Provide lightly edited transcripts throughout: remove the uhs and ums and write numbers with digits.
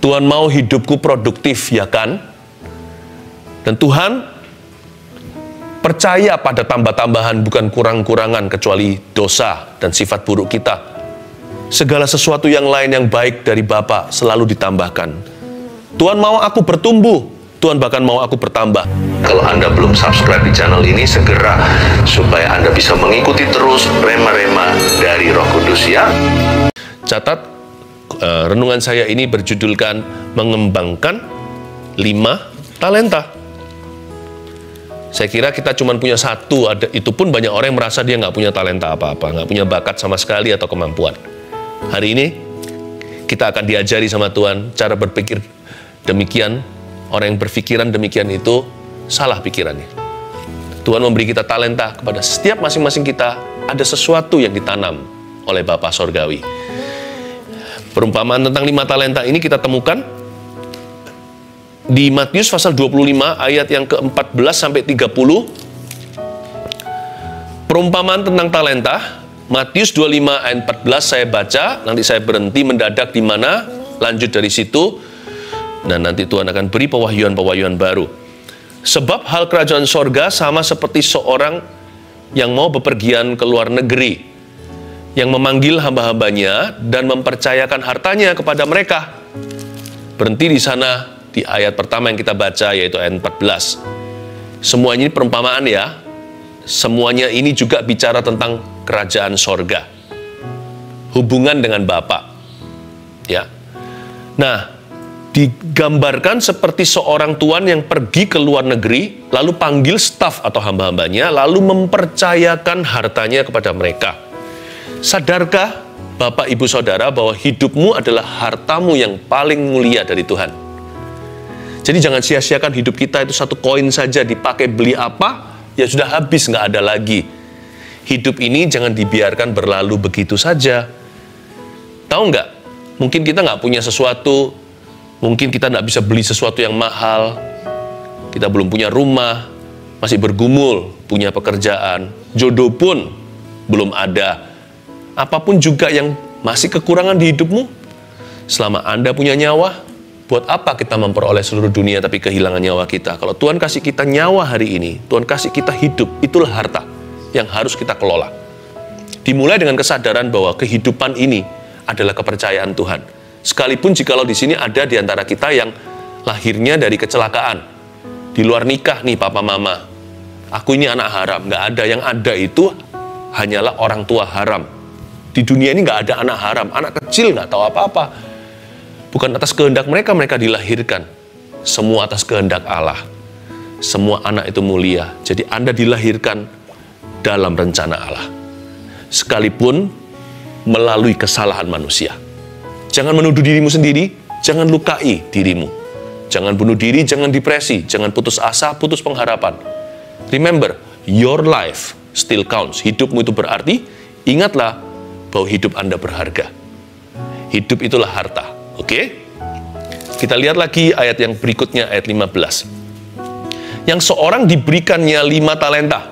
Tuhan mau hidupku produktif, ya kan? Dan Tuhan percaya pada tambah-tambahan, bukan kurang-kurangan, kecuali dosa dan sifat buruk kita. Segala sesuatu yang lain yang baik dari Bapa selalu ditambahkan. Tuhan mau aku bertumbuh, Tuhan bahkan mau aku bertambah. Kalau Anda belum subscribe di channel ini, segera, supaya Anda bisa mengikuti terus rema-rema dari Roh Kudus, ya. Catat, renungan saya ini berjudulkan mengembangkan 5 talenta. Saya kira kita cuma punya satu, itu pun banyak orang yang merasa dia nggak punya talenta apa-apa, nggak punya bakat sama sekali atau kemampuan. Hari ini, kita akan diajari sama Tuhan cara berpikir demikian. Orang yang berpikiran demikian itu salah pikirannya. Tuhan memberi kita talenta, kepada setiap masing-masing kita ada sesuatu yang ditanam oleh Bapa Sorgawi. Perumpamaan tentang 5 talenta ini kita temukan di Matius pasal 25 ayat yang ke-14 sampai 30. Perumpamaan tentang talenta, Matius 25 ayat 14 saya baca, nanti saya berhenti mendadak di mana, lanjut dari situ, dan nanti Tuhan akan beri pewahyuan-pewahyuan baru. Sebab hal kerajaan sorga sama seperti seorang yang mau bepergian ke luar negeri, yang memanggil hamba-hambanya dan mempercayakan hartanya kepada mereka. Berhenti di sana, di ayat pertama yang kita baca, yaitu ayat 14. Semuanya ini perumpamaan, ya. Semuanya ini juga bicara tentang kerajaan sorga, hubungan dengan Bapa, ya. Nah, digambarkan seperti seorang tuan yang pergi ke luar negeri, lalu panggil staf atau hamba-hambanya, lalu mempercayakan hartanya kepada mereka. Sadarkah Bapak, Ibu, Saudara, bahwa hidupmu adalah hartamu yang paling mulia dari Tuhan? Jadi jangan sia-siakan hidup kita itu satu koin saja, dipakai beli apa, ya sudah habis, nggak ada lagi. Hidup ini jangan dibiarkan berlalu begitu saja. Tahu nggak? Mungkin kita nggak punya sesuatu, mungkin kita nggak bisa beli sesuatu yang mahal, kita belum punya rumah, masih bergumul, punya pekerjaan, jodoh pun belum ada. Apapun juga yang masih kekurangan di hidupmu, selama Anda punya nyawa, buat apa kita memperoleh seluruh dunia tapi kehilangan nyawa kita? Kalau Tuhan kasih kita nyawa hari ini, Tuhan kasih kita hidup, itulah harta yang harus kita kelola. Dimulai dengan kesadaran bahwa kehidupan ini adalah kepercayaan Tuhan. Sekalipun jikalau di sini ada di antara kita yang lahirnya dari kecelakaan, di luar nikah nih papa mama, aku ini anak haram, nggak ada. Yang ada itu hanyalah orang tua haram. Di dunia ini nggak ada anak haram, anak kecil nggak tahu apa-apa. Bukan atas kehendak mereka dilahirkan. Semua atas kehendak Allah. Semua anak itu mulia. Jadi Anda dilahirkan dalam rencana Allah. Sekalipun melalui kesalahan manusia. Jangan menuduh dirimu sendiri, jangan lukai dirimu. Jangan bunuh diri, jangan depresi, jangan putus asa, putus pengharapan. Remember, your life still counts. Hidupmu itu berarti, ingatlah bahwa hidup Anda berharga. Hidup itulah harta. Oke? Kita lihat lagi ayat yang berikutnya, ayat 15. Yang seorang diberikannya 5 talenta.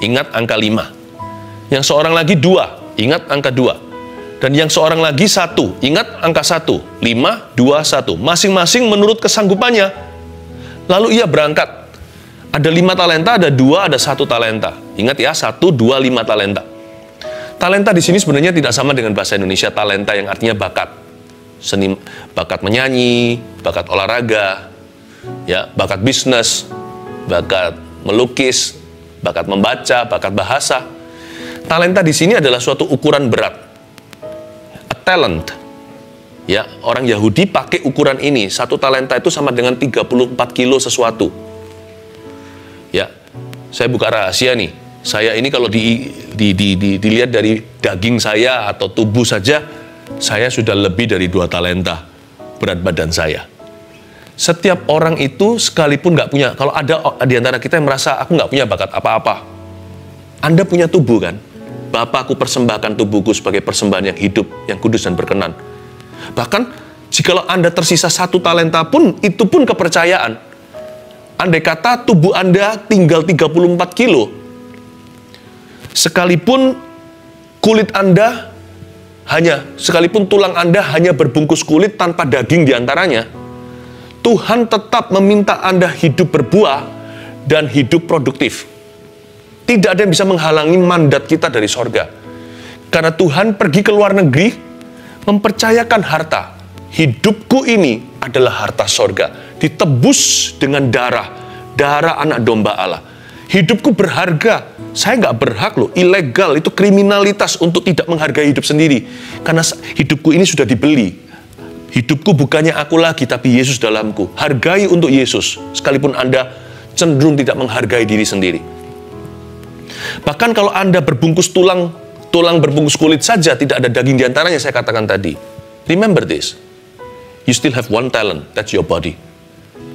Ingat angka 5. Yang seorang lagi 2. Ingat angka 2. Dan yang seorang lagi 1. Ingat angka 1. 5, 2, 1. Masing-masing menurut kesanggupannya. Lalu ia berangkat. Ada 5 talenta, ada 2, ada 1 talenta. Ingat ya, 1, 2, 5 talenta. Talenta di sini sebenarnya tidak sama dengan bahasa Indonesia talenta yang artinya bakat. Seni, bakat menyanyi, bakat olahraga, ya, bakat bisnis, bakat melukis, bakat membaca, bakat bahasa. Talenta di sini adalah suatu ukuran berat. A talent. Ya, orang Yahudi pakai ukuran ini. 1 talenta itu sama dengan 34 kilo sesuatu. Ya, saya buka rahasia nih. Saya ini kalau dilihat dari daging saya atau tubuh saja, saya sudah lebih dari 2 talenta berat badan saya. Setiap orang itu sekalipun nggak punya, kalau ada di antara kita yang merasa aku nggak punya bakat apa-apa, Anda punya tubuh kan? Bapakku persembahkan tubuhku sebagai persembahan yang hidup, yang kudus dan berkenan. Bahkan, jikalau Anda tersisa 1 talenta pun, itu pun kepercayaan. Andai kata tubuh Anda tinggal 34 kilo, sekalipun kulit Anda sekalipun tulang Anda hanya berbungkus kulit tanpa daging di antaranya, Tuhan tetap meminta Anda hidup berbuah dan hidup produktif. Tidak ada yang bisa menghalangi mandat kita dari sorga. Karena Tuhan pergi ke luar negeri, mempercayakan harta. Hidupku ini adalah harta sorga, ditebus dengan darah anak domba Allah. Hidupku berharga, saya nggak berhak loh, ilegal, itu kriminalitas untuk tidak menghargai hidup sendiri. Karena hidupku ini sudah dibeli. Hidupku bukannya aku lagi, tapi Yesus dalamku. Hargai untuk Yesus, sekalipun Anda cenderung tidak menghargai diri sendiri. Bahkan kalau Anda berbungkus tulang berbungkus kulit saja, tidak ada daging di antaranya, saya katakan tadi. Remember this. You still have one talent, that's your body.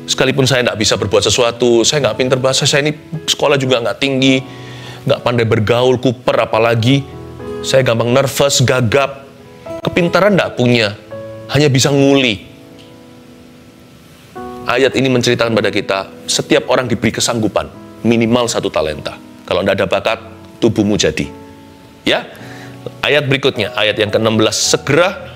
Sekalipun saya nggak bisa berbuat sesuatu, saya nggak pinter bahasa, saya ini sekolah juga nggak tinggi, nggak pandai bergaul, kuper apalagi, saya gampang nervous, gagap, kepintaran nggak punya, hanya bisa nguli. Ayat ini menceritakan pada kita, setiap orang diberi kesanggupan, minimal 1 talenta. Kalau nggak ada bakat, tubuhmu jadi. Ya, ayat berikutnya, ayat yang ke-16, segera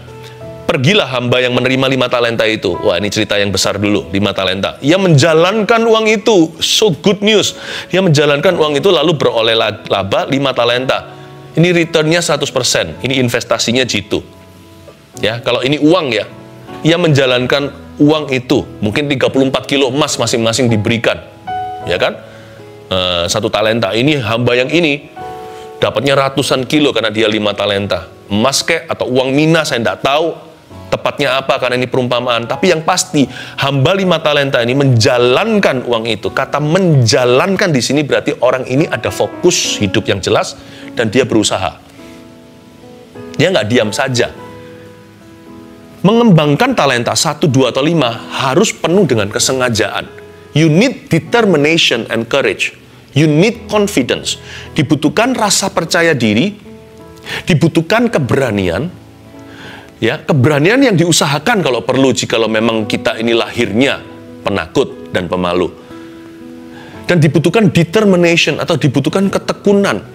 pergilah hamba yang menerima 5 talenta itu. Wah, ini cerita yang besar dulu, 5 talenta. Ia menjalankan uang itu, so good news. Ia menjalankan uang itu lalu beroleh laba 5 talenta. Ini returnnya 100%, ini investasinya jitu. Ya, kalau ini uang ya, ia menjalankan uang itu, mungkin 34 kilo emas masing-masing diberikan. Ya kan? 1 talenta, ini hamba yang ini, dapatnya ratusan kilo karena dia 5 talenta. Emas kek atau uang mina, saya tidak tahu tepatnya apa karena ini perumpamaan. Tapi yang pasti, hamba 5 talenta ini menjalankan uang itu. Kata menjalankan di sini berarti orang ini ada fokus hidup yang jelas dan dia berusaha. Dia nggak diam saja. Mengembangkan talenta 1, 2, atau 5 harus penuh dengan kesengajaan. You need determination and courage. You need confidence. Dibutuhkan rasa percaya diri, dibutuhkan keberanian, ya, keberanian yang diusahakan kalau perlu, jikalau memang kita ini lahirnya penakut dan pemalu. Dan dibutuhkan determination atau dibutuhkan ketekunan,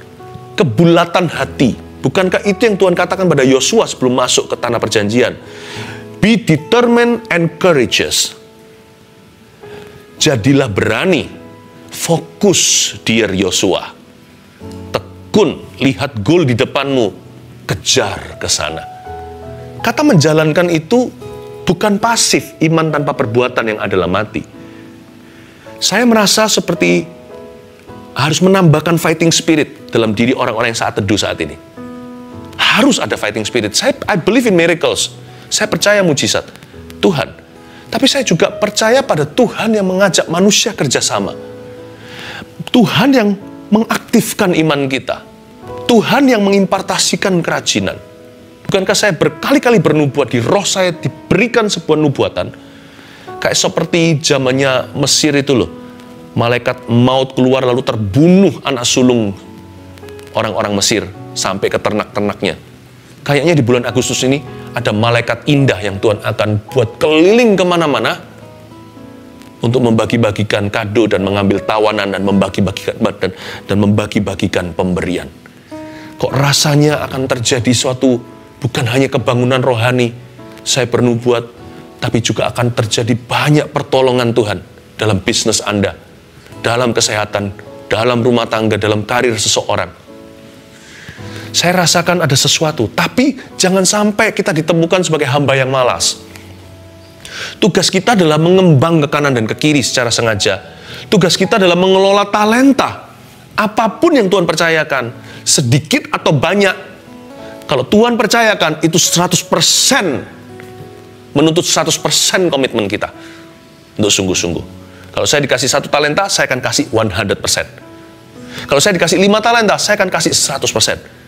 kebulatan hati. Bukankah itu yang Tuhan katakan pada Yosua sebelum masuk ke tanah perjanjian? Be determined and courageous. Jadilah berani, fokus dear Yosua. Tekun, lihat goal di depanmu, kejar ke sana. Kata menjalankan itu bukan pasif, iman tanpa perbuatan yang adalah mati. Saya merasa seperti harus menambahkan fighting spirit dalam diri orang-orang yang saat teduh saat ini. Harus ada fighting spirit. I believe in miracles. Saya percaya mujizat Tuhan. Tapi saya juga percaya pada Tuhan yang mengajak manusia kerjasama. Tuhan yang mengaktifkan iman kita. Tuhan yang mengimpartasikan kerajinan. Bukankah saya berkali-kali bernubuat, di roh saya diberikan sebuah nubuatan. Kayak seperti zamannya Mesir itu loh. Malaikat maut keluar lalu terbunuh anak sulung orang-orang Mesir sampai ke ternak-ternaknya. Kayaknya di bulan Agustus ini ada malaikat indah yang Tuhan akan buat keliling kemana-mana untuk membagi-bagikan kado dan mengambil tawanan dan membagi-bagikan pemberian. Kok rasanya akan terjadi suatu bukan hanya kebangunan rohani, saya bernubuat, tapi juga akan terjadi banyak pertolongan Tuhan dalam bisnis Anda, dalam kesehatan, dalam rumah tangga, dalam karir seseorang. Saya rasakan ada sesuatu, tapi jangan sampai kita ditemukan sebagai hamba yang malas. Tugas kita adalah mengembang ke kanan dan ke kiri secara sengaja. Tugas kita adalah mengelola talenta. Apapun yang Tuhan percayakan, sedikit atau banyak, kalau Tuhan percayakan, itu 100%, menuntut 100% komitmen kita untuk sungguh-sungguh. Kalau saya dikasih 1 talenta, saya akan kasih 100%. Kalau saya dikasih 5 talenta, saya akan kasih 100%.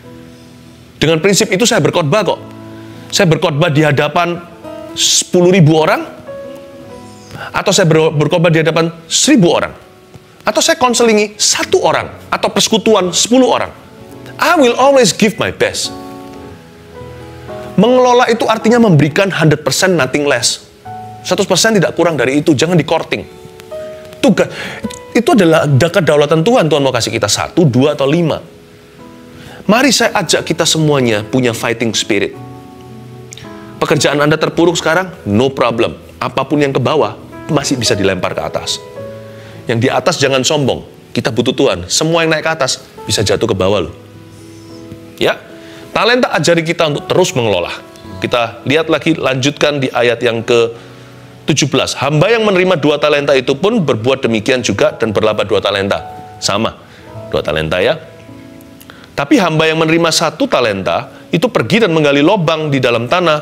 Dengan prinsip itu saya berkhotbah kok. Saya berkhotbah di hadapan 10.000 orang, atau saya berkhotbah di hadapan 1.000 orang, atau saya konselingi 1 orang, atau persekutuan 10 orang. I will always give my best. Mengelola itu artinya memberikan 100%, nothing less. 100% tidak kurang dari itu, jangan di-courting. Itu adalah kedaulatan Tuhan. Tuhan mau kasih kita 1, 2, atau 5. Mari saya ajak kita semuanya punya fighting spirit. Pekerjaan Anda terpuruk sekarang, no problem. Apapun yang ke bawah, masih bisa dilempar ke atas. Yang di atas jangan sombong. Kita butuh Tuhan. Semua yang naik ke atas, bisa jatuh ke bawah loh. Ya, talenta ajari kita untuk terus mengelola. Kita lihat lagi, lanjutkan di ayat yang ke-17. Hamba yang menerima 2 talenta itu pun berbuat demikian juga dan berlaba 2 talenta. Sama, 2 talenta ya. Tapi hamba yang menerima 1 talenta, itu pergi dan menggali lubang di dalam tanah,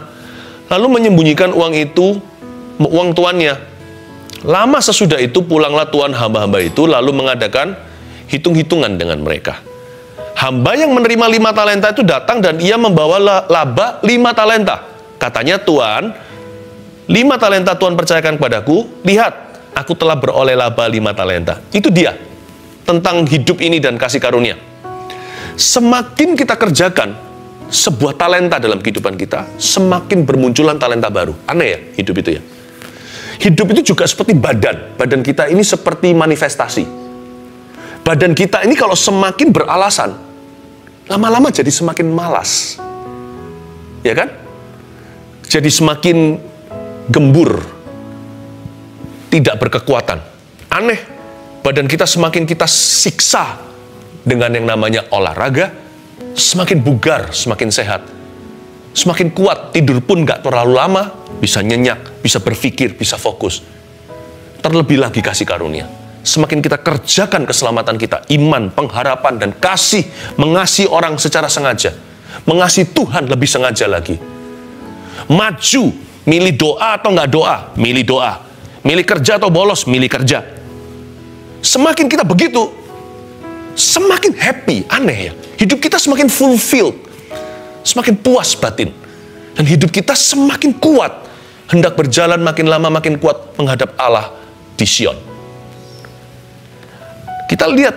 lalu menyembunyikan uang tuannya. Lama sesudah itu pulanglah tuan hamba-hamba itu, lalu mengadakan hitung-hitungan dengan mereka. Hamba yang menerima 5 talenta itu datang dan ia membawa laba 5 talenta. Katanya, Tuan, 5 talenta Tuhan percayakan kepadaku, lihat, aku telah beroleh laba 5 talenta. Itu dia, tentang hidup ini dan kasih karunia. Semakin kita kerjakan sebuah talenta dalam kehidupan kita, semakin bermunculan talenta baru. Aneh ya, hidup itu ya. Hidup itu juga seperti badan. Badan kita ini seperti manifestasi. Badan kita ini kalau semakin beralasan, lama-lama jadi semakin malas. Ya kan? Jadi semakin gembur. Tidak berkekuatan. Aneh. Badan kita semakin kita siksa dengan yang namanya olahraga, semakin bugar, semakin sehat. Semakin kuat, tidur pun gak terlalu lama, bisa nyenyak, bisa berpikir, bisa fokus. Terlebih lagi kasih karunia. Semakin kita kerjakan keselamatan kita, iman, pengharapan, dan kasih, mengasihi orang secara sengaja. Mengasihi Tuhan lebih sengaja lagi. Maju, milih doa atau gak doa, milih doa. Milih kerja atau bolos, milih kerja. Semakin kita begitu, semakin happy, aneh ya. Hidup kita semakin fulfilled, semakin puas batin. Dan hidup kita semakin kuat, hendak berjalan makin lama makin kuat menghadap Allah di Sion. Kita lihat,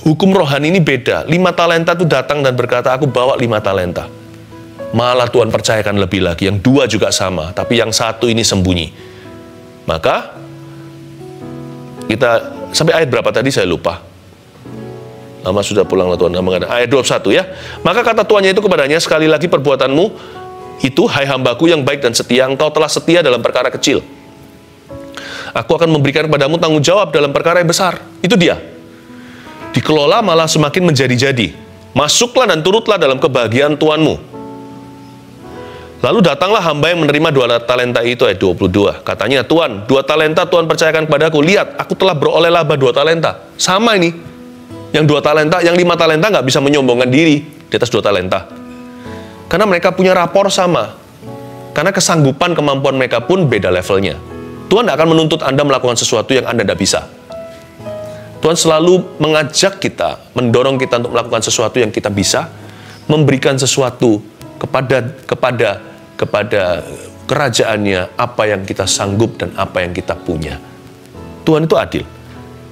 hukum rohani ini beda. 5 talenta itu datang dan berkata, aku bawa 5 talenta. Malah Tuhan percayakan lebih lagi, yang 2 juga sama, tapi yang 1 ini sembunyi. Maka, kita, sampai ayat berapa tadi saya lupa. Lama sudah pulanglah Tuhan. Ayat 21 ya. Maka kata tuannya itu kepadanya, sekali lagi perbuatanmu itu, hai hambaku yang baik dan setia, engkau telah setia dalam perkara kecil. Aku akan memberikan kepadamu tanggung jawab dalam perkara yang besar. Itu dia. Dikelola malah semakin menjadi-jadi. Masuklah dan turutlah dalam kebahagiaan Tuanmu. Lalu datanglah hamba yang menerima 2 talenta itu, ayat 22. Katanya, Tuan, 2 talenta Tuhan percayakan kepadaku. Lihat, aku telah beroleh laba 2 talenta. Sama ini. Yang 2 talenta, yang 5 talenta nggak bisa menyombongkan diri di atas 2 talenta. Karena mereka punya rapor sama. Karena kesanggupan, kemampuan mereka pun beda levelnya. Tuhan tidak akan menuntut Anda melakukan sesuatu yang Anda tidak bisa. Tuhan selalu mengajak kita, mendorong kita untuk melakukan sesuatu yang kita bisa, memberikan sesuatu kepada kerajaannya, apa yang kita sanggup dan apa yang kita punya. Tuhan itu adil.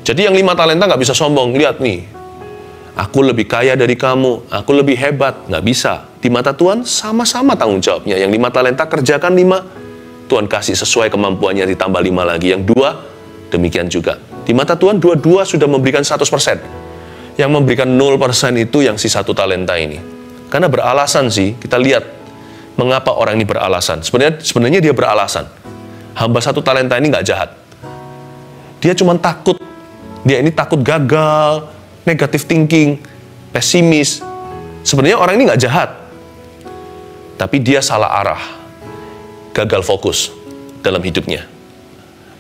Jadi yang 5 talenta nggak bisa sombong. Lihat nih, aku lebih kaya dari kamu, aku lebih hebat. Nggak bisa. Di mata Tuhan sama-sama tanggung jawabnya. Yang 5 talenta kerjakan 5, Tuhan kasih sesuai kemampuannya, ditambah 5 lagi. Yang 2, demikian juga. Di mata Tuhan, 2-2 sudah memberikan 100%. Yang memberikan 0% itu yang si 1 talenta ini. Karena beralasan sih, kita lihat mengapa orang ini beralasan. Sebenarnya dia beralasan. Hamba 1 talenta ini nggak jahat. Dia cuma takut. Dia ini takut gagal, negative thinking, pesimis. Sebenarnya orang ini nggak jahat. Tapi dia salah arah. Gagal fokus dalam hidupnya.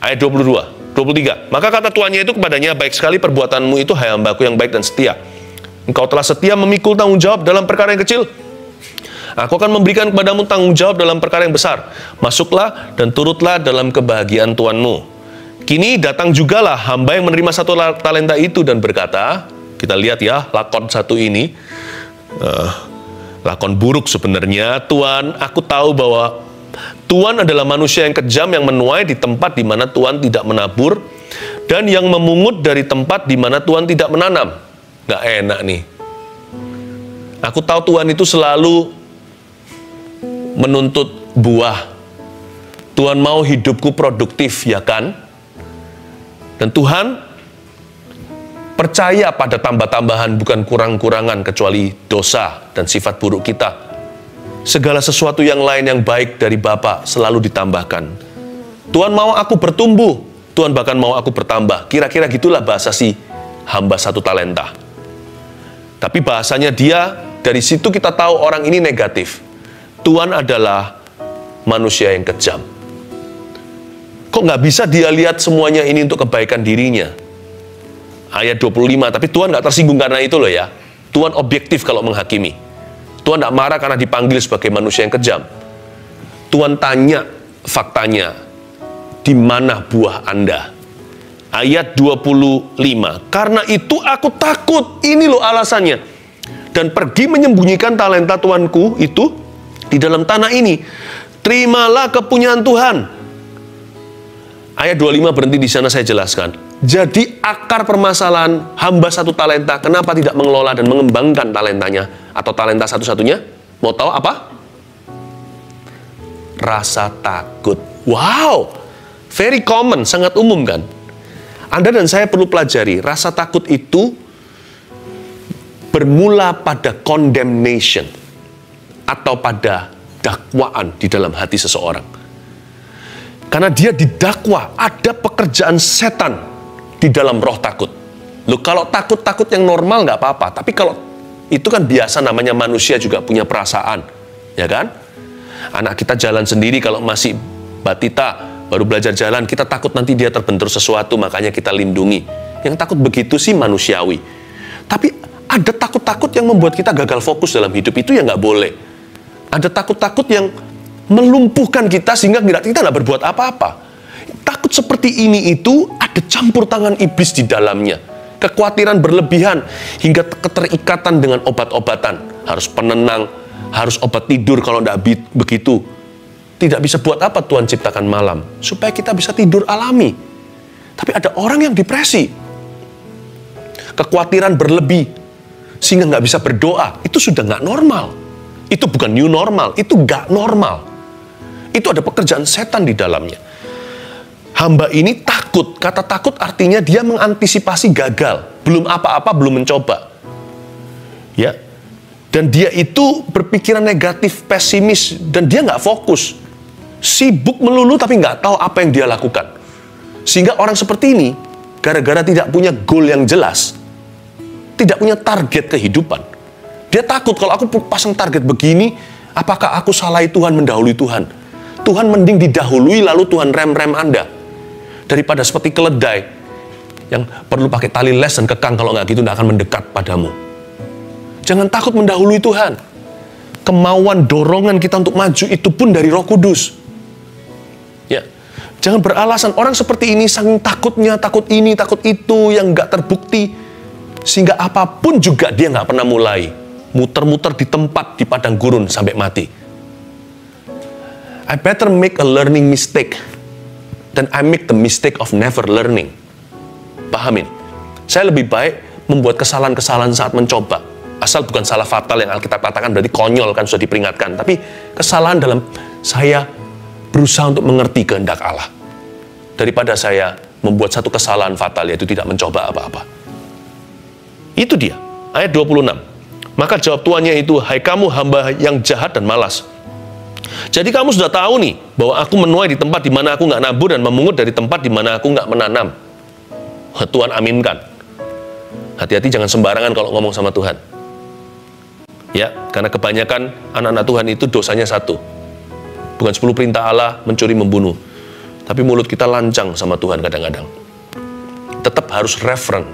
Ayat 22, 23. Maka kata tuannya itu kepadanya, baik sekali perbuatanmu itu, hai hambaku yang baik dan setia. Engkau telah setia memikul tanggung jawab dalam perkara yang kecil. Aku akan memberikan kepadamu tanggung jawab dalam perkara yang besar. Masuklah dan turutlah dalam kebahagiaan Tuanmu. Kini datang jugalah hamba yang menerima 1 talenta itu dan berkata, kita lihat ya, lakon 1 ini, lakon buruk sebenarnya. Tuan, aku tahu bahwa Tuan adalah manusia yang kejam, yang menuai di tempat di mana Tuan tidak menabur, dan yang memungut dari tempat di mana Tuan tidak menanam. Gak enak nih. Aku tahu Tuan itu selalu menuntut buah. Tuhan mau hidupku produktif, ya kan? Dan Tuhan percaya pada tambah-tambahan, bukan kurang-kurangan, kecuali dosa dan sifat buruk kita. segala sesuatu yang lain yang baik dari Bapa selalu ditambahkan. Tuhan mau aku bertumbuh, Tuhan bahkan mau aku bertambah. Kira-kira gitulah bahasa si hamba 1 talenta. Tapi bahasanya dia, dari situ kita tahu orang ini negatif. Tuhan adalah manusia yang kejam. Kok nggak bisa dia lihat semuanya ini untuk kebaikan dirinya? Ayat 25, tapi Tuhan nggak tersinggung karena itu loh ya. Tuhan objektif kalau menghakimi. Tuhan nggak marah karena dipanggil sebagai manusia yang kejam. Tuhan tanya faktanya, di mana buah Anda? Ayat 25, karena itu aku takut, ini loh alasannya. Dan pergi menyembunyikan talenta Tuanku itu di dalam tanah ini. Terimalah kepunyaan Tuhan. Ayat 25 berhenti di sana, saya jelaskan. Jadi akar permasalahan hamba 1 talenta, kenapa tidak mengelola dan mengembangkan talentanya? Atau talenta satu-satunya? Mau tahu apa? Rasa takut. Wow! Very common, sangat umum kan? Anda dan saya perlu pelajari, rasa takut itu bermula pada condemnation atau pada dakwaan di dalam hati seseorang. Karena dia didakwa, ada pekerjaan setan di dalam roh takut. Loh, kalau takut-takut yang normal nggak apa-apa, tapi kalau itu kan biasa, namanya manusia juga punya perasaan, ya kan? Anak kita jalan sendiri kalau masih batita, baru belajar jalan, kita takut nanti dia terbentur sesuatu, makanya kita lindungi. Yang takut begitu sih manusiawi. Tapi ada takut-takut yang membuat kita gagal fokus dalam hidup, itu ya nggak boleh. Ada takut-takut yang melumpuhkan kita sehingga kita nggak berbuat apa-apa. Takut seperti ini itu ada campur tangan iblis di dalamnya. Kekhawatiran berlebihan hingga keterikatan dengan obat-obatan. Harus penenang, harus obat tidur, kalau tidak begitu tidak bisa. Buat apa Tuhan ciptakan malam? Supaya kita bisa tidur alami. Tapi ada orang yang depresi, kekhawatiran berlebih sehingga nggak bisa berdoa. Itu sudah nggak normal. Itu bukan new normal, itu nggak normal. Itu ada pekerjaan setan di dalamnya. Hamba ini takut. Kata takut artinya dia mengantisipasi gagal. Belum apa-apa, belum mencoba. Ya. Dan dia itu berpikiran negatif, pesimis, dan dia nggak fokus. Sibuk melulu tapi nggak tahu apa yang dia lakukan. Sehingga orang seperti ini, gara-gara tidak punya goal yang jelas, tidak punya target kehidupan, dia takut, kalau aku pasang target begini, apakah aku salahi Tuhan mendahului Tuhan? Tuhan mending didahului lalu Tuhan rem-rem Anda. Daripada seperti keledai yang perlu pakai tali les dan kekang, kalau nggak gitu nggak akan mendekat padamu. Jangan takut mendahului Tuhan. Kemauan, dorongan kita untuk maju itu pun dari Roh Kudus. Ya, jangan beralasan. Orang seperti ini saking takutnya, takut ini, takut itu, yang nggak terbukti, sehingga apapun juga dia nggak pernah mulai. Muter-muter di tempat di padang gurun sampai mati. I better make a learning mistake than I make the mistake of never learning. Pahamin? Saya lebih baik membuat kesalahan-kesalahan saat mencoba. Asal bukan salah fatal yang Alkitab katakan, berarti konyol kan, sudah diperingatkan. Tapi kesalahan dalam saya berusaha untuk mengerti kehendak Allah. Daripada saya membuat satu kesalahan fatal, yaitu tidak mencoba apa-apa. Itu dia. Ayat 26. Maka jawab tuannya itu, hai kamu hamba yang jahat dan malas. Jadi kamu sudah tahu nih, bahwa aku menuai di tempat di mana aku nggak nabur dan memungut dari tempat di mana aku nggak menanam. Tuhan aminkan. Hati-hati jangan sembarangan kalau ngomong sama Tuhan. Ya, karena kebanyakan anak-anak Tuhan itu dosanya satu. Bukan 10 perintah Allah, mencuri, membunuh. Tapi mulut kita lancang sama Tuhan kadang-kadang. Tetap harus reverent,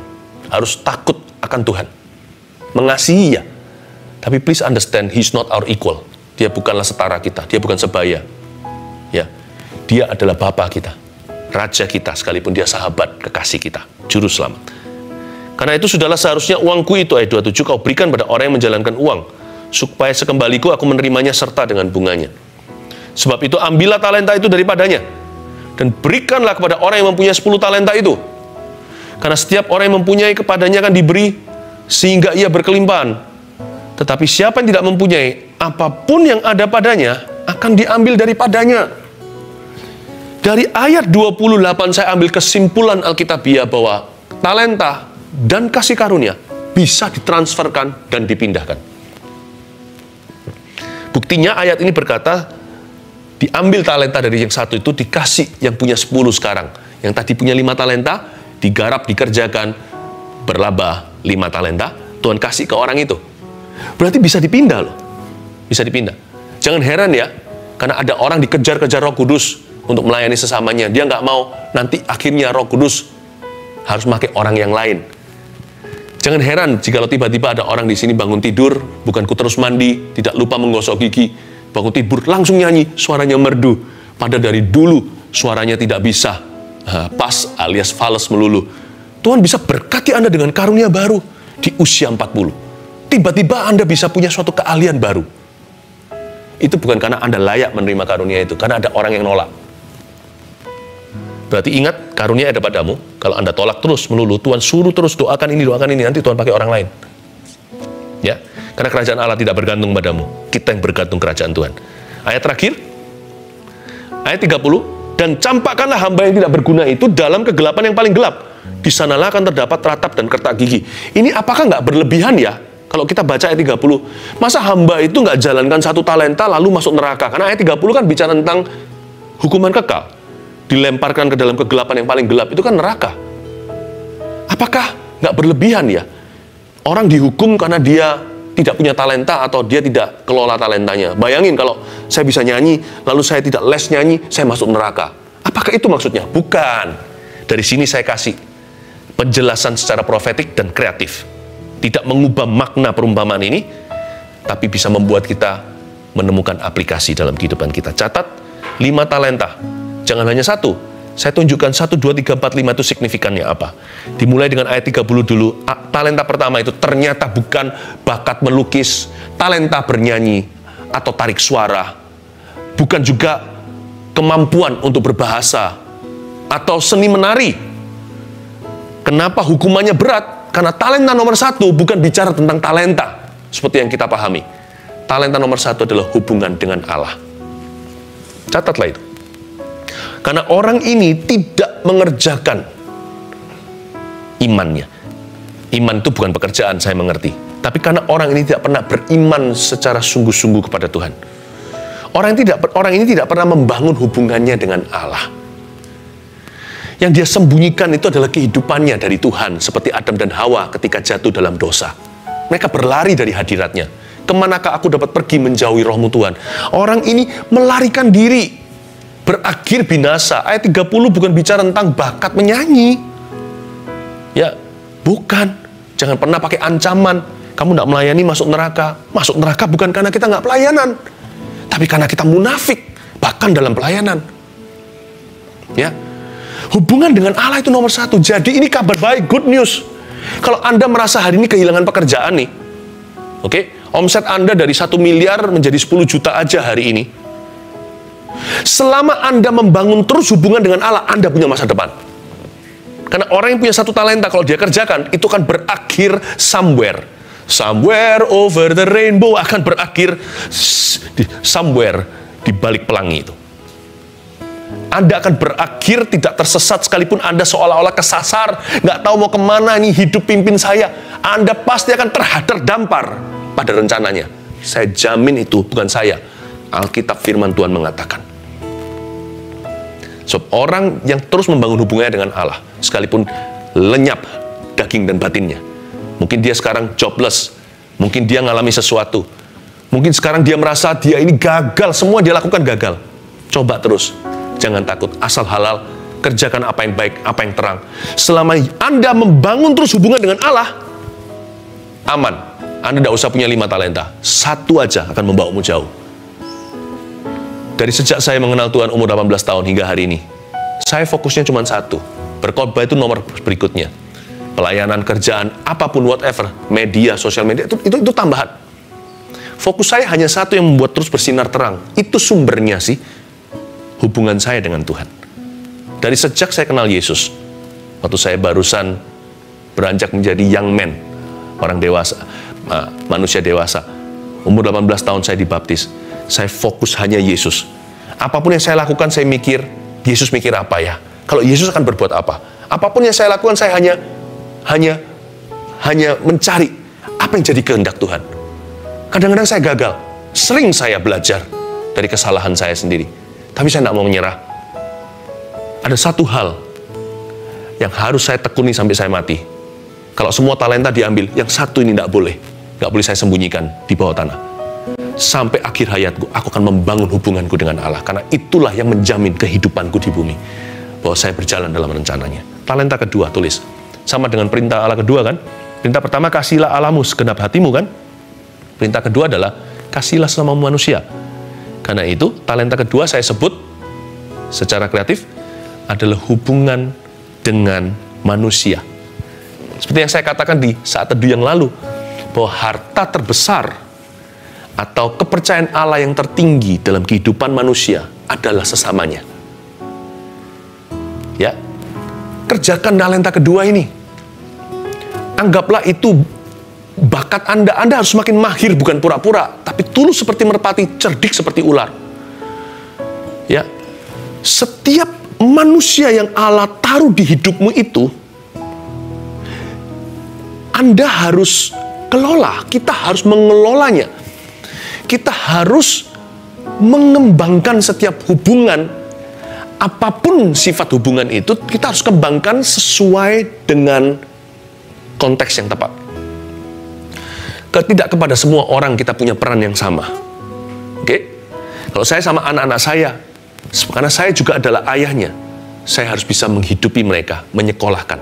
harus takut akan Tuhan. Mengasihi ya. Tapi please understand, He's not our equal. Dia bukanlah setara kita, dia bukan sebaya. Ya, dia adalah Bapa kita, Raja kita, sekalipun dia sahabat, kekasih kita, Juru Selamat. Karena itu sudahlah seharusnya uangku itu, ayat 27, kau berikan pada orang yang menjalankan uang, supaya sekembaliku aku menerimanya serta dengan bunganya. Sebab itu ambillah talenta itu daripadanya, dan berikanlah kepada orang yang mempunyai 10 talenta itu. Karena setiap orang yang mempunyai kepadanya akan diberi, sehingga ia berkelimpahan. Tetapi siapa yang tidak mempunyai, apapun yang ada padanya akan diambil daripadanya. Dari ayat 28 saya ambil kesimpulan Alkitabiah bahwa talenta dan kasih karunia bisa ditransferkan dan dipindahkan. Buktinya ayat ini berkata, diambil talenta dari yang satu itu, dikasih yang punya 10 sekarang. Yang tadi punya 5 talenta, digarap, dikerjakan, berlaba 5 talenta, Tuhan kasih ke orang itu. Berarti bisa dipindah loh. Bisa dipindah. Jangan heran ya, karena ada orang dikejar-kejar Roh Kudus untuk melayani sesamanya. Dia nggak mau, nanti akhirnya Roh Kudus harus pakai orang yang lain. Jangan heran jika tiba-tiba ada orang di sini bangun tidur, bukan terus mandi, tidak lupa menggosok gigi, bangun tidur langsung nyanyi, suaranya merdu. Padahal dari dulu suaranya tidak bisa, pas alias fales melulu. Tuhan bisa berkati Anda dengan karunia baru di usia 40. Tiba-tiba Anda bisa punya suatu keahlian baru. Itu bukan karena Anda layak menerima karunia itu, karena ada orang yang nolak. Berarti ingat, karunia ada padamu. Kalau Anda tolak terus melulu, Tuhan suruh terus doakan ini, nanti Tuhan pakai orang lain. Ya, karena kerajaan Allah tidak bergantung padamu. Kita yang bergantung kerajaan Tuhan. Ayat terakhir, ayat 30, dan campakkanlah hamba yang tidak berguna itu dalam kegelapan yang paling gelap. Di sanalah akan terdapat ratap dan kertak gigi. Ini apakah nggak berlebihan ya? Kalau kita baca ayat 30, masa hamba itu nggak jalankan 1 talenta lalu masuk neraka? Karena ayat 30 kan bicara tentang hukuman kekal. Dilemparkan ke dalam kegelapan yang paling gelap, itu kan neraka. Apakah nggak berlebihan ya? Orang dihukum karena dia tidak punya talenta atau dia tidak kelola talentanya. Bayangin kalau saya bisa nyanyi, lalu saya tidak les nyanyi, saya masuk neraka. Apakah itu maksudnya? Bukan. Dari sini saya kasih penjelasan secara profetik dan kreatif. Tidak mengubah makna perumpamaan ini, tapi bisa membuat kita menemukan aplikasi dalam kehidupan kita. Catat, 5 talenta. Jangan hanya 1. Saya tunjukkan 1, 2, 3, 4, 5 itu signifikannya apa. Dimulai dengan ayat 30 dulu. Talenta pertama itu ternyata bukan bakat melukis, talenta bernyanyi, atau tarik suara. Bukan juga kemampuan untuk berbahasa, atau seni menari. Kenapa hukumannya berat? Karena talenta nomor 1 bukan bicara tentang talenta, seperti yang kita pahami. Talenta nomor 1 adalah hubungan dengan Allah. Catatlah itu. Karena orang ini tidak mengerjakan imannya. Iman itu bukan pekerjaan, saya mengerti. Tapi karena orang ini tidak pernah beriman secara sungguh-sungguh kepada Tuhan. Orang ini tidak pernah membangun hubungannya dengan Allah. Yang dia sembunyikan itu adalah kehidupannya dari Tuhan, seperti Adam dan Hawa ketika jatuh dalam dosa. Mereka berlari dari hadiratnya. Kemanakah aku dapat pergi menjauhi rohmu Tuhan? Orang ini melarikan diri, berakhir binasa. Ayat 30 bukan bicara tentang bakat menyanyi. Ya, bukan. Jangan pernah pakai ancaman. Kamu tidak melayani, masuk neraka. Masuk neraka bukan karena kita nggak pelayanan, tapi karena kita munafik, bahkan dalam pelayanan. Ya, hubungan dengan Allah itu nomor 1. Jadi ini kabar baik, good news. Kalau Anda merasa hari ini kehilangan pekerjaan nih, oke, omset Anda dari 1 miliar menjadi 10 juta aja hari ini. Selama Anda membangun terus hubungan dengan Allah, Anda punya masa depan. Karena orang yang punya 1 talenta, kalau dia kerjakan, itu akan berakhir somewhere. Somewhere over the rainbow, akan berakhir somewhere di balik pelangi itu. Anda akan berakhir tidak tersesat sekalipun Anda seolah-olah kesasar, nggak tahu mau kemana ini hidup pimpin saya. Anda pasti akan terdampar pada rencananya. Saya jamin itu bukan saya. Alkitab firman Tuhan mengatakan. So, orang yang terus membangun hubungannya dengan Allah, sekalipun lenyap daging dan batinnya. Mungkin dia sekarang jobless, mungkin dia ngalami sesuatu. Mungkin sekarang dia merasa dia ini gagal, semua dia lakukan gagal. Coba terus, jangan takut, asal halal, kerjakan apa yang baik, apa yang terang. Selama Anda membangun terus hubungan dengan Allah, aman. Anda tidak usah punya 5 talenta, 1 aja akan membawamu jauh. Dari sejak saya mengenal Tuhan umur 18 tahun hingga hari ini, saya fokusnya cuma 1. Berkhotbah itu nomor berikutnya. Pelayanan, kerjaan, apapun, whatever, media, sosial media, itu tambahan. Fokus saya hanya 1 yang membuat terus bersinar terang. Itu sumbernya sih, hubungan saya dengan Tuhan. Dari sejak saya kenal Yesus, waktu saya barusan beranjak menjadi young man, orang dewasa, manusia dewasa, umur 18 tahun saya dibaptis. Saya fokus hanya Yesus. Apapun yang saya lakukan, saya mikir, Yesus mikir apa ya? Kalau Yesus akan berbuat apa? Apapun yang saya lakukan, saya hanya mencari apa yang jadi kehendak Tuhan. Kadang-kadang saya gagal. Sering saya belajar dari kesalahan saya sendiri. Tapi saya tidak mau menyerah. Ada satu hal yang harus saya tekuni sampai saya mati. Kalau semua talenta diambil, yang satu ini tidak boleh. Tidak boleh saya sembunyikan di bawah tanah. Sampai akhir hayatku, aku akan membangun hubunganku dengan Allah. Karena itulah yang menjamin kehidupanku di bumi. Bahwa saya berjalan dalam rencananya. Talenta kedua, tulis. Sama dengan perintah Allah kedua kan? Perintah pertama, kasihlah Allahmu segenap hatimu kan? Perintah kedua adalah, kasihlah sesama manusia. Karena itu, talenta kedua saya sebut secara kreatif adalah hubungan dengan manusia. Seperti yang saya katakan di saat teduh yang lalu, bahwa harta terbesar atau kepercayaan Allah yang tertinggi dalam kehidupan manusia adalah sesamanya. Ya, kerjakan talenta kedua ini. Anggaplah itu bakat Anda. Anda harus semakin mahir, bukan pura-pura, tapi tulus seperti merpati, cerdik seperti ular. Ya, setiap manusia yang Allah taruh di hidupmu itu, Anda harus kelola. Kita harus mengelolanya. Kita harus mengembangkan setiap hubungan. Apapun sifat hubungan itu, kita harus kembangkan sesuai dengan konteks yang tepat. Tidak kepada semua orang kita punya peran yang sama. Oke? Kalau saya sama anak-anak saya, karena saya juga adalah ayahnya, saya harus bisa menghidupi mereka, menyekolahkan.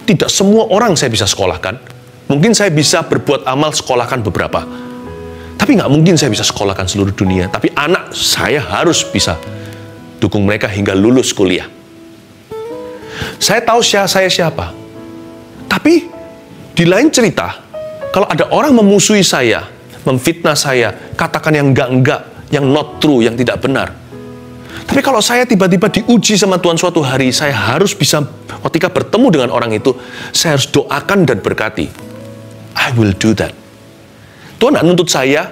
Tidak semua orang saya bisa sekolahkan. Mungkin saya bisa berbuat amal sekolahkan beberapa. Tapi nggak mungkin saya bisa sekolahkan seluruh dunia. Tapi anak saya harus bisa dukung mereka hingga lulus kuliah. Saya tahu saya siapa. Tapi di lain cerita, kalau ada orang memusuhi saya, memfitnah saya, katakan yang enggak, yang not true, yang tidak benar. Tapi kalau saya tiba-tiba diuji sama Tuhan suatu hari, saya harus bisa, ketika bertemu dengan orang itu, saya harus doakan dan berkati. I will do that. Tuhan tidak nuntut saya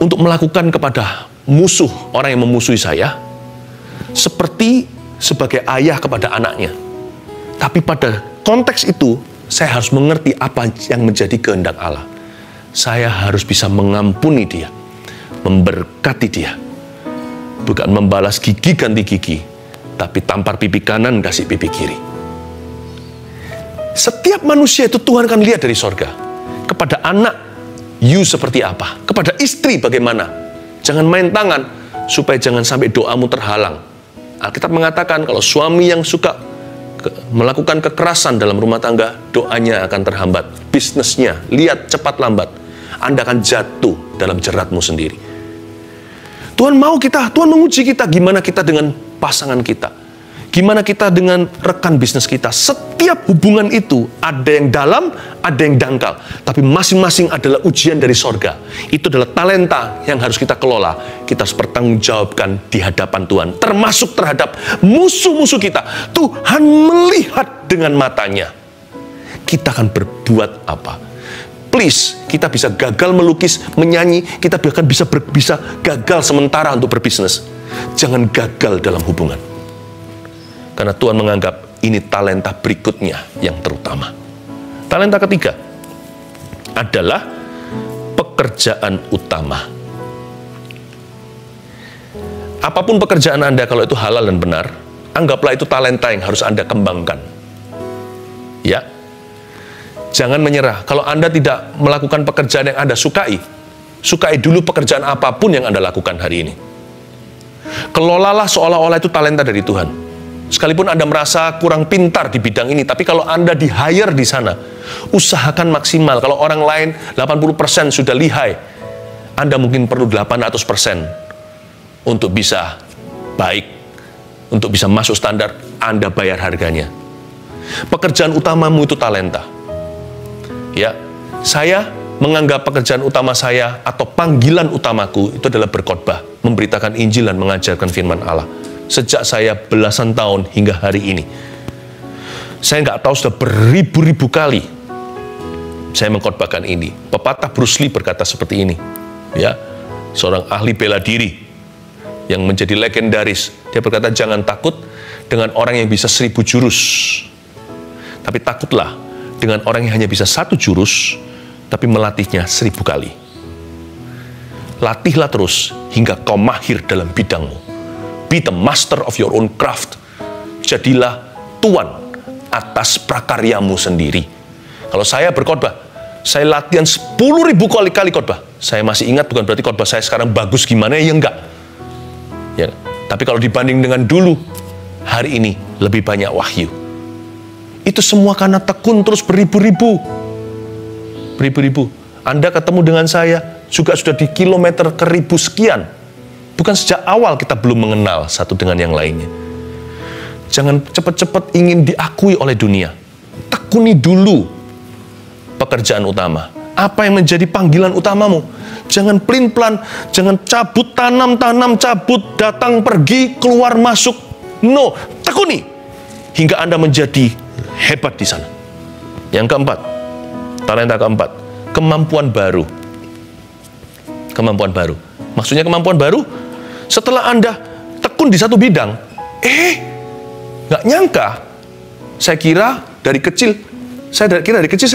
untuk melakukan kepada musuh, orang yang memusuhi saya, seperti sebagai ayah kepada anaknya. Tapi pada konteks itu, saya harus mengerti apa yang menjadi kehendak Allah. Saya harus bisa mengampuni dia, memberkati dia. Bukan membalas gigi ganti gigi, tapi tampar pipi kanan, kasih pipi kiri. Setiap manusia itu Tuhan akan lihat dari sorga. Kepada anak, you seperti apa? Kepada istri bagaimana? Jangan main tangan, supaya jangan sampai doamu terhalang. Alkitab mengatakan, kalau suami yang suka melakukan kekerasan dalam rumah tangga, doanya akan terhambat. Bisnisnya, lihat cepat lambat, Anda akan jatuh dalam jeratmu sendiri. Tuhan mau kita, Tuhan menguji kita, gimana kita dengan pasangan kita, gimana kita dengan rekan bisnis kita. Setiap hubungan itu ada yang dalam, ada yang dangkal, tapi masing-masing adalah ujian dari sorga. Itu adalah talenta yang harus kita kelola. Kita harus bertanggungjawabkan di hadapan Tuhan, termasuk terhadap musuh-musuh kita. Tuhan melihat dengan matanya. Kita akan berbuat apa? Please, kita bisa gagal melukis, menyanyi, kita bahkan bisa gagal sementara untuk berbisnis. Jangan gagal dalam hubungan. Karena Tuhan menganggap ini talenta berikutnya yang terutama. Talenta ketiga adalah pekerjaan utama. Apapun pekerjaan Anda, kalau itu halal dan benar, anggaplah itu talenta yang harus Anda kembangkan. Ya. Jangan menyerah. Kalau Anda tidak melakukan pekerjaan yang Anda sukai dulu pekerjaan apapun yang Anda lakukan hari ini. Kelolalah seolah-olah itu talenta dari Tuhan. Sekalipun Anda merasa kurang pintar di bidang ini, tapi kalau Anda di-hire di sana, usahakan maksimal. Kalau orang lain 80% sudah lihai, Anda mungkin perlu 800% untuk bisa baik, untuk bisa masuk standar, Anda bayar harganya. Pekerjaan utamamu itu talenta. Ya, saya menganggap pekerjaan utama saya atau panggilan utamaku itu adalah berkhotbah, memberitakan Injil dan mengajarkan firman Allah. Sejak saya belasan tahun hingga hari ini, saya nggak tahu sudah beribu-ribu kali saya mengkhotbahkan ini. Pepatah Bruce Lee berkata seperti ini, ya, seorang ahli bela diri yang menjadi legendaris. Dia berkata, jangan takut dengan orang yang bisa 1000 jurus, tapi takutlah dengan orang yang hanya bisa 1 jurus, tapi melatihnya 1000 kali. latihlah terus hingga kau mahir dalam bidangmu. Be the master of your own craft. Jadilah tuan atas prakaryamu sendiri. Kalau saya berkhotbah, saya latihan 10.000 kali khotbah. Saya masih ingat, bukan berarti khotbah saya sekarang bagus gimana, ya enggak. Ya, tapi kalau dibanding dengan dulu, hari ini lebih banyak wahyu. Itu semua karena tekun terus beribu-ribu. Anda ketemu dengan saya juga sudah di kilometer ke ribu sekian. Bukan sejak awal kita belum mengenal satu dengan yang lainnya. Jangan cepat-cepat ingin diakui oleh dunia. Tekuni dulu pekerjaan utama. Apa yang menjadi panggilan utamamu? Jangan pelin-pelan, jangan cabut, tanam, cabut, datang, pergi, keluar, masuk. No, tekuni hingga Anda menjadi hebat di sana. Yang keempat, talenta keempat, kemampuan baru. Kemampuan baru. Maksudnya kemampuan baru, setelah Anda tekun di satu bidang, nggak nyangka, saya kira dari kecil saya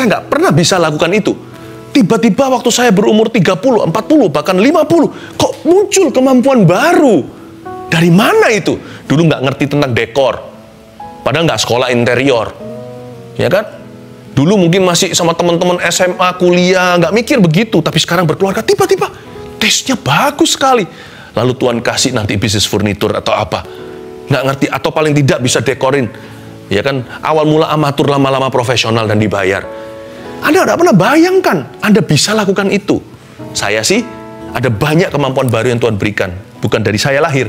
nggak pernah bisa lakukan itu. Tiba-tiba waktu saya berumur 30, 40, bahkan 50, kok muncul kemampuan baru. Dari mana itu? Dulu nggak ngerti tentang dekor, padahal nggak sekolah interior, ya kan? Dulu mungkin masih sama teman-teman SMA, kuliah, nggak mikir begitu. Tapi sekarang berkeluarga, tiba-tiba tesnya bagus sekali. Lalu Tuhan kasih nanti bisnis furnitur atau apa. Nggak ngerti, atau paling tidak bisa dekorin. Ya kan, awal mula amatur, lama-lama profesional dan dibayar. Anda nggak pernah bayangkan Anda bisa lakukan itu. Saya sih, ada banyak kemampuan baru yang Tuhan berikan. Bukan dari saya lahir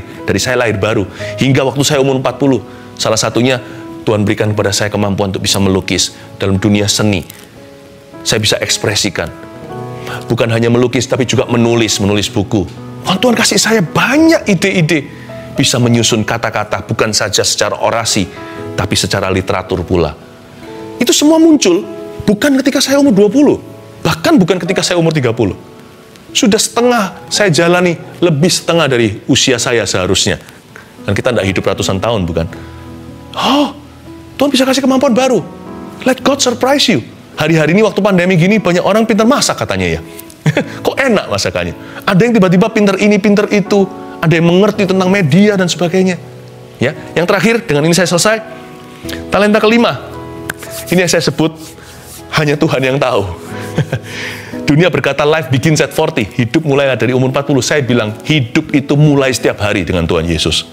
baru. Hingga waktu saya umur 40, salah satunya Tuhan berikan kepada saya kemampuan untuk bisa melukis dalam dunia seni. Saya bisa ekspresikan. Bukan hanya melukis, tapi juga menulis buku. Tuhan kasih saya banyak ide-ide. Bisa menyusun kata-kata, bukan saja secara orasi, tapi secara literatur pula. Itu semua muncul bukan ketika saya umur 20, bahkan bukan ketika saya umur 30. Sudah setengah saya jalani, lebih setengah dari usia saya seharusnya. Dan kita tidak hidup ratusan tahun, bukan? Tuhan bisa kasih kemampuan baru. Let God surprise you. Hari-hari ini waktu pandemi gini, banyak orang pintar masak katanya ya. Kok enak masakannya? Ada yang tiba-tiba pintar ini, pintar itu. Ada yang mengerti tentang media dan sebagainya. Ya, yang terakhir, dengan ini saya selesai. Talenta kelima. Ini yang saya sebut, hanya Tuhan yang tahu. Dunia berkata life begins at 40. Hidup mulai dari umur 40. Saya bilang, hidup itu mulai setiap hari dengan Tuhan Yesus.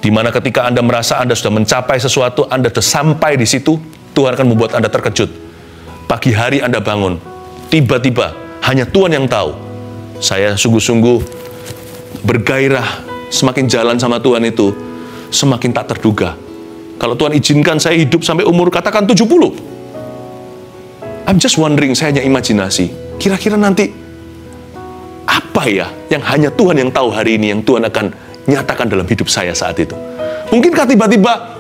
Dimana ketika Anda merasa Anda sudah mencapai sesuatu, Anda sudah sampai di situ, Tuhan akan membuat Anda terkejut. Pagi hari Anda bangun, tiba-tiba hanya Tuhan yang tahu. Saya sungguh-sungguh bergairah, semakin jalan sama Tuhan itu, semakin tak terduga. Kalau Tuhan izinkan saya hidup sampai umur katakan 70. I'm just wondering, saya hanya imajinasi. Kira-kira nanti apa ya yang hanya Tuhan yang tahu hari ini, yang Tuhan akan nyatakan dalam hidup saya saat itu. Mungkinkah tiba-tiba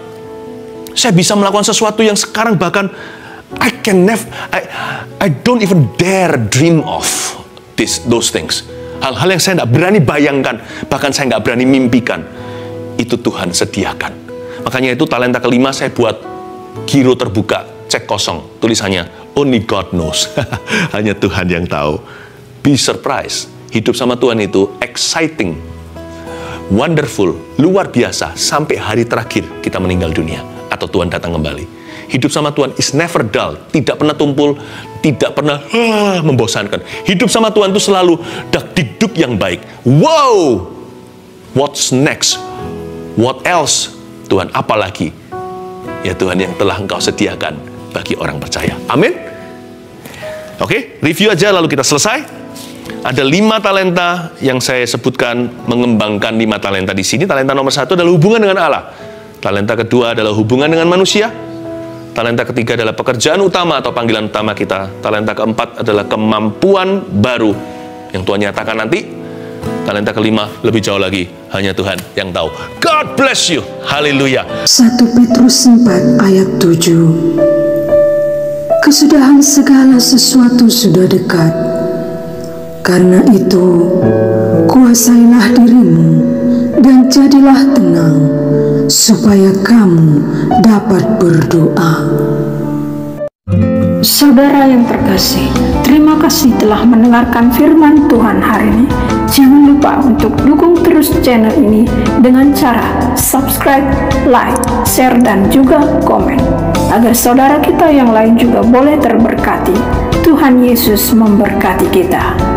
saya bisa melakukan sesuatu yang sekarang bahkan I don't even dare dream of those things. Hal-hal yang saya tidak berani bayangkan, bahkan saya nggak berani mimpikan, itu Tuhan sediakan. Makanya itu talenta kelima saya buat giro terbuka, cek kosong, tulisannya only God knows. Hanya Tuhan yang tahu. Be surprised. Hidup sama Tuhan itu exciting, wonderful, luar biasa, sampai hari terakhir kita meninggal dunia atau Tuhan datang kembali. Hidup sama Tuhan is never dull, tidak pernah tumpul, tidak pernah membosankan. Hidup sama Tuhan itu selalu dak-dikduk yang baik. Wow, what's next? What else? Tuhan, apalagi? Ya Tuhan yang telah Engkau sediakan bagi orang percaya. Amin. Oke, review aja lalu kita selesai. Ada 5 talenta yang saya sebutkan, mengembangkan 5 talenta di sini. Talenta nomor 1 adalah hubungan dengan Allah. Talenta kedua adalah hubungan dengan manusia. Talenta ketiga adalah pekerjaan utama atau panggilan utama kita. Talenta keempat adalah kemampuan baru yang Tuhan nyatakan nanti. Talenta kelima lebih jauh lagi, hanya Tuhan yang tahu. God bless you. Haleluya. 1 Petrus 4 ayat 7. Kesudahan segala sesuatu sudah dekat. Karena itu, kuasailah dirimu dan jadilah tenang, supaya kamu dapat berdoa. Saudara yang terkasih, terima kasih telah mendengarkan firman Tuhan hari ini. Jangan lupa untuk dukung terus channel ini dengan cara subscribe, like, share, dan juga komen, agar saudara kita yang lain juga boleh terberkati. Tuhan Yesus memberkati kita.